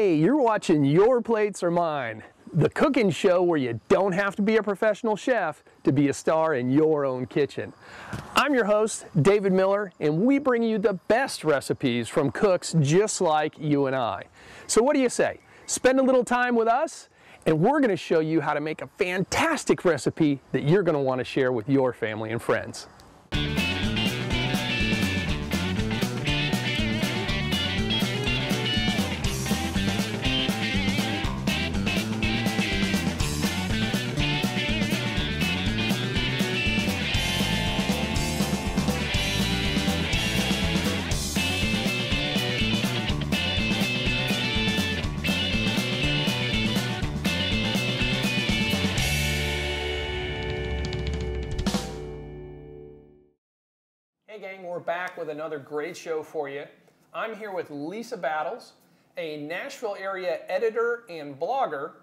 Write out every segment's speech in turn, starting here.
Hey, you're watching Your Plates Are Mine, the cooking show where you don't have to be a professional chef to be a star in your own kitchen. I'm your host, David Miller, and we bring you the best recipes from cooks just like you and I. So what do you say? Spend a little time with us, and we're going to show you how to make a fantastic recipe that you're going to want to share with your family and friends. Hey gang, we're back with another great show for you. I'm here with Lisa Battles, a Nashville area editor and blogger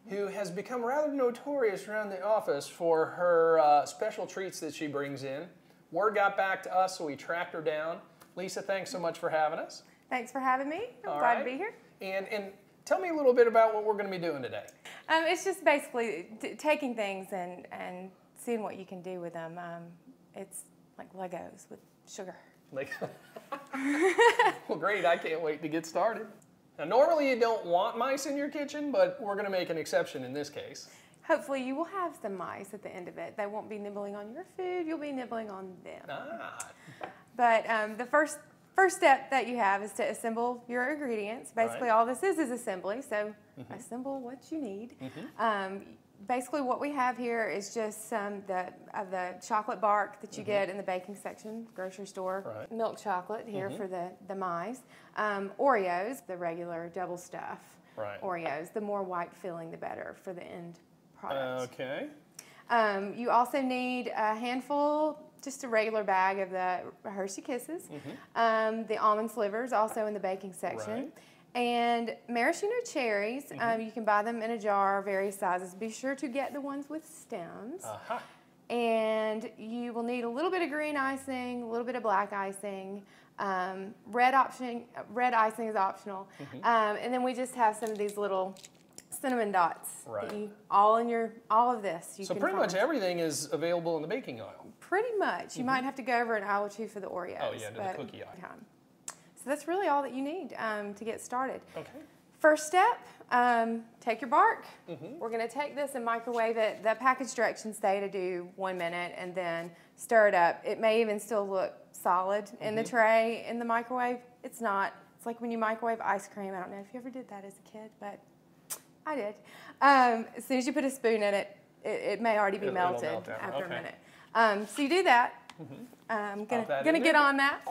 who has become rather notorious around the office for her special treats that she brings in. Word got back to us, so we tracked her down. Lisa, thanks so much for having us. Thanks for having me. I'm glad to be here. And tell me a little bit about what we're going to be doing today. It's just basically taking things and seeing what you can do with them. It's like Legos with sugar. Well, great. I can't wait to get started. Now, normally you don't want mice in your kitchen, but we're going to make an exception in this case. Hopefully you will have some mice at the end of it. They won't be nibbling on your food. You'll be nibbling on them. Ah. But the first step that you have is to assemble your ingredients. Basically, all this is assembly, so assemble what you need. Basically, what we have here is just some of the chocolate bark that you get in the baking section, grocery store. Milk chocolate here for the mice. Oreos, the regular double stuff Oreos. The more white filling, the better for the end product. Okay. You also need a handful, just a regular bag of the Hershey Kisses. The almond slivers, also in the baking section. And maraschino cherries, you can buy them in a jar, various sizes. Be sure to get the ones with stems. And you will need a little bit of green icing, a little bit of black icing. Red icing is optional. And then we just have some of these little cinnamon dots. All of this. So pretty much everything is available in the baking aisle. Pretty much. You might have to go over an aisle or two for the Oreos. Oh yeah, to the cookie aisle. So that's really all that you need to get started. Okay. First step, take your bark. We're going to take this and microwave it. The package directions say to do 1 minute and then stir it up. It may even still look solid in the tray in the microwave. It's not. It's like when you microwave ice cream. I don't know if you ever did that as a kid, but I did. As soon as you put a spoon in it, it may already be melted after a minute. So you do that. I'm gonna get on that.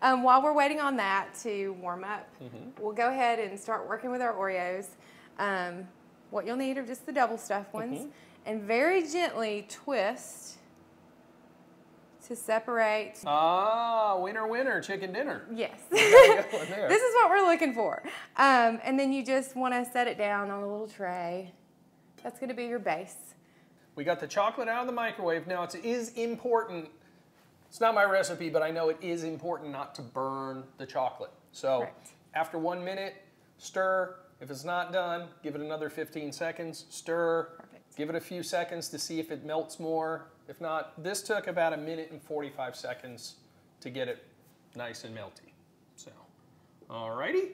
While we're waiting on that to warm up, we'll go ahead and start working with our Oreos. What you'll need are just the double stuffed ones, and very gently twist to separate. Ah, winner, winner, chicken dinner. Yes. This is what we're looking for. And then you just want to set it down on a little tray. That's going to be your base. We got the chocolate out of the microwave. Now, it is important. It's not my recipe, but I know it is important not to burn the chocolate. So after 1 minute, stir. If it's not done, give it another 15 seconds. Stir. Give it a few seconds to see if it melts more. If not, this took about 1 minute and 45 seconds to get it nice and melty. So, alrighty.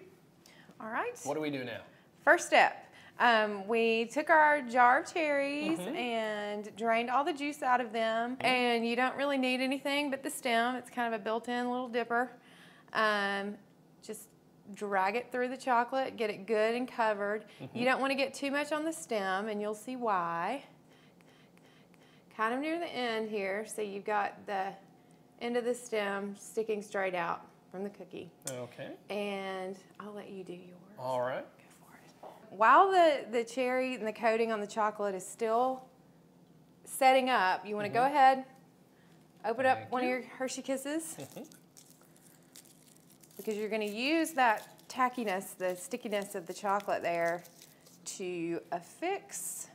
All right. What do we do now? First step. We took our jar of cherries and drained all the juice out of them. And you don't really need anything but the stem. It's kind of a built-in little dipper. Just drag it through the chocolate, get it good and covered. You don't want to get too much on the stem, and you'll see why. Kind of near the end here, so you've got the end of the stem sticking straight out from the cookie. Okay. And I'll let you do yours. All right. While the cherry and the coating on the chocolate is still setting up, you want to go ahead, open up one of your Hershey Kisses, because you're going to use that tackiness, the stickiness of the chocolate there to affix.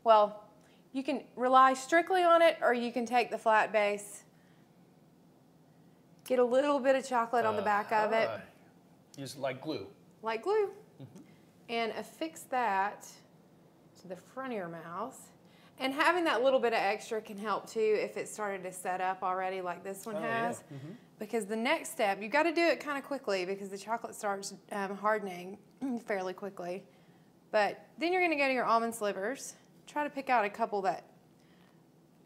Well, you can rely strictly on it, or you can take the flat base, get a little bit of chocolate on the back of it. Use like glue. like glue. And affix that to the front of your mouth. And having that little bit of extra can help too if it started to set up already like this one has. Yeah. Because the next step, you've got to do it kind of quickly because the chocolate starts hardening fairly quickly. But then you're going to go to your almond slivers. Try to pick out a couple that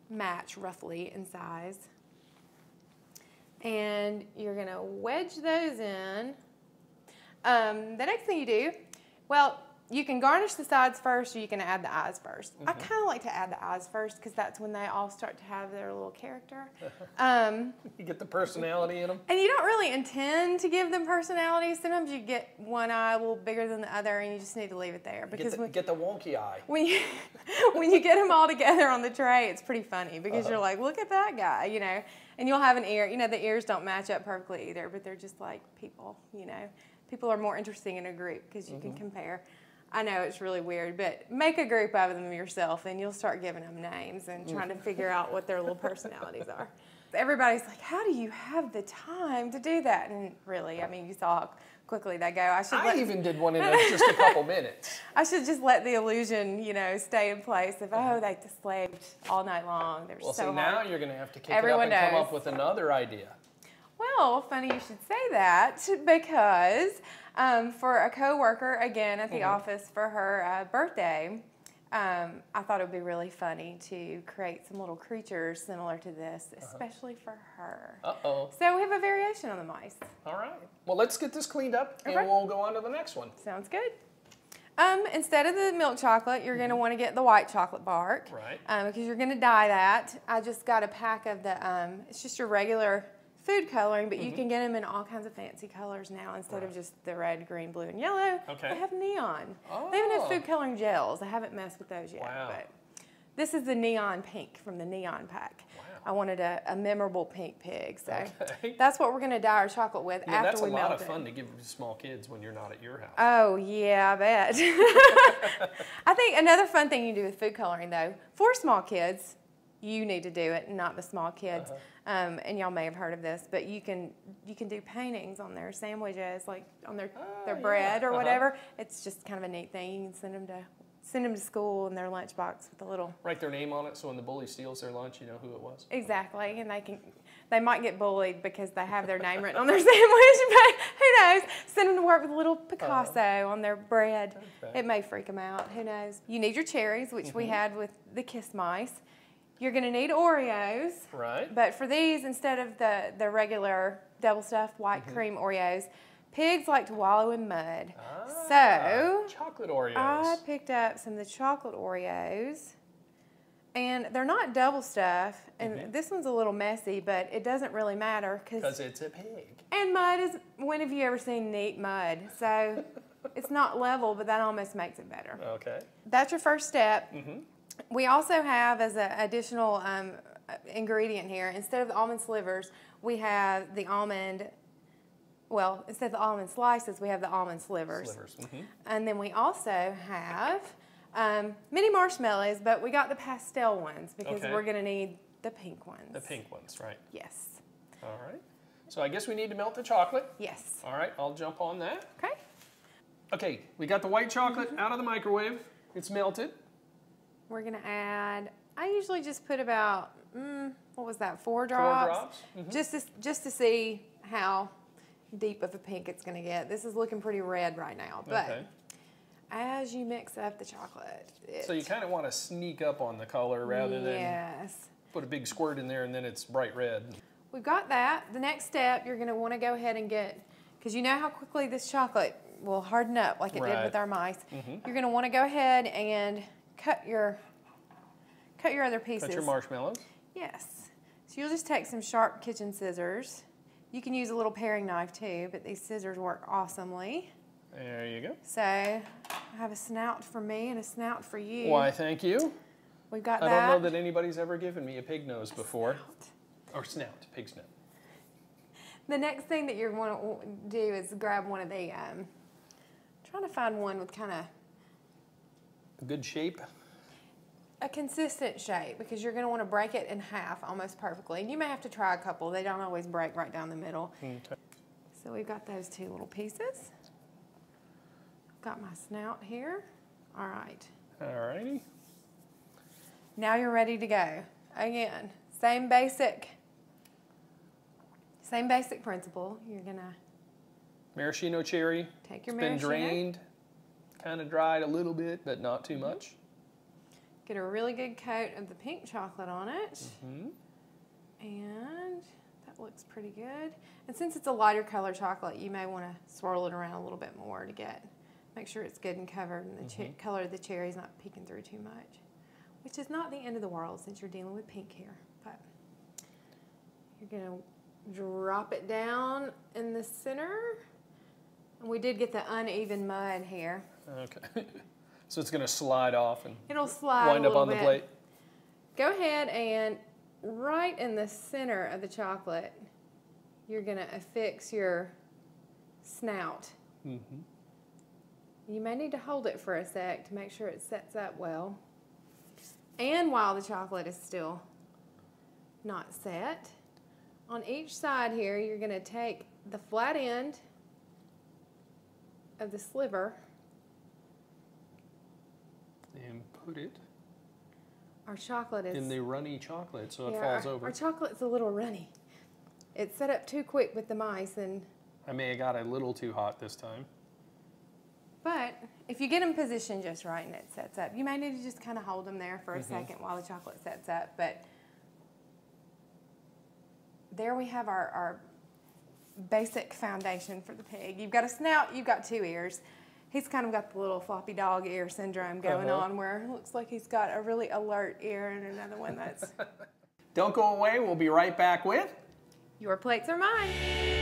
match roughly in size. And you're going to wedge those in. The next thing you do, well, you can garnish the sides first or you can add the eyes first. I kind of like to add the eyes first because that's when they all start to have their little character. You get the personality in them. And you don't really intend to give them personality. Sometimes you get one eye a little bigger than the other and you just need to leave it there. Because get the wonky eye. When you get them all together on the tray, it's pretty funny because you're like, look at that guy, you know. And you'll have an ear. You know, the ears don't match up perfectly either, but they're just like people, you know. People are more interesting in a group because you can compare. I know it's really weird, but make a group of them yourself and you'll start giving them names and trying to figure out what their little personalities are. Everybody's like, how do you have the time to do that? And really, I mean, you saw how quickly they go. I even did one in just a couple minutes. I should just let the illusion, you know, stay in place of, oh, they just slaved all night long. They're so hard. Now you're going to have to kick it up and come up with another idea. Well, funny you should say that because for a coworker, again, at the office for her birthday, I thought it would be really funny to create some little creatures similar to this, especially for her. So we have a variation on the mice. All right. Well, let's get this cleaned up and we'll go on to the next one. Sounds good. Instead of the milk chocolate, you're going to want to get the white chocolate bark. Right. Because you're going to dye that. I just got a pack of the, it's just your regular food coloring, but you can get them in all kinds of fancy colors now instead of just the red, green, blue, and yellow. They have neon. They even have food coloring gels. I haven't messed with those yet. But this is the neon pink from the neon pack. I wanted a memorable pink pig, so that's what we're going to dye our chocolate with after we melt it. That's a lot of fun to give small kids when you're not at your house. Oh, yeah, I bet. I think another fun thing you can do with food coloring, though, for small kids, you need to do it, not the small kids. And y'all may have heard of this, but you can do paintings on their sandwiches, like on their bread or whatever. It's just kind of a neat thing. You can send them to school in their lunchbox with a little. Write their name on it, so when the bully steals their lunch, you know who it was. Exactly, and they might get bullied because they have their name written on their sandwich, but who knows? Send them to work with a little Picasso on their bread. It may freak them out. Who knows? You need your cherries, which we had with the Kiss Mice. You're going to need Oreos. Right. But for these, instead of the regular double stuffed white cream Oreos, pigs like to wallow in mud. So chocolate Oreos. I picked up some of the chocolate Oreos. And they're not double stuffed. And this one's a little messy, but it doesn't really matter. Because it's a pig. And mud is, when have you ever seen neat mud? So it's not level, but that almost makes it better. Okay. That's your first step. We also have, as an additional ingredient here, instead of the almond slivers, we have the almond, well, instead of the almond slices, we have the almond slivers. And then we also have mini marshmallows, but we got the pastel ones because we're going to need the pink ones. The pink ones, right. Yes. All right. So I guess we need to melt the chocolate. Yes. All right, I'll jump on that. Okay. Okay, we got the white chocolate out of the microwave. It's melted. We're going to add, I usually just put about, what was that, 4 drops? 4 drops. Just to see how deep of a pink it's going to get. This is looking pretty red right now, but as you mix up the chocolate. So you kind of want to sneak up on the color rather than put a big squirt in there and then it's bright red. We've got that. The next step, you're going to want to go ahead and get, because you know how quickly this chocolate will harden up like it did with our mice. You're going to want to go ahead and cut your other pieces. Cut your marshmallows? Yes. So you'll just take some sharp kitchen scissors. You can use a little paring knife too, but these scissors work awesomely. There you go. So I have a snout for me and a snout for you. Why, thank you. We've got that. I don't know that anybody's ever given me a pig nose before. Or snout, pig snout. The next thing that you're going to do is grab one of the, trying to find one with kind of a good shape. A consistent shape, because you're going to want to break it in half almost perfectly. And you may have to try a couple. They don't always break right down the middle. So we've got those 2 little pieces. got my snout here. All right. Alrighty. Now you're ready to go. Again, same basic principle. You're gonna maraschino cherry. take your It's maraschino. been drained, kind of dried a little bit, but not too much. Get a really good coat of the pink chocolate on it. And that looks pretty good. And since it's a lighter color chocolate, you may want to swirl it around a little bit more to make sure it's good and covered and the color of the cherry is not peeking through too much. Which is not the end of the world since you're dealing with pink here. But you're going to drop it down in the center. And we did get the uneven mud here. Okay. So it's going to slide off and it'll slide wind up on the plate. Go ahead and right in the center of the chocolate, you're going to affix your snout. You may need to hold it for a sec to make sure it sets up well. And while the chocolate is still not set, on each side here, you're going to take the flat end of the sliver and put it our chocolate is in the runny chocolate so it falls over. Our chocolate's a little runny. It's set up too quick with the mice, and I may have got a little too hot this time. But if you get them positioned just right and it sets up, you may need to just kind of hold them there for a second while the chocolate sets up. But there we have our basic foundation for the pig. You've got a snout, you've got two ears. He's kind of got the little floppy dog ear syndrome going on where it looks like he's got a really alert ear and another one that's... Don't go away. We'll be right back with... Your plates are mine.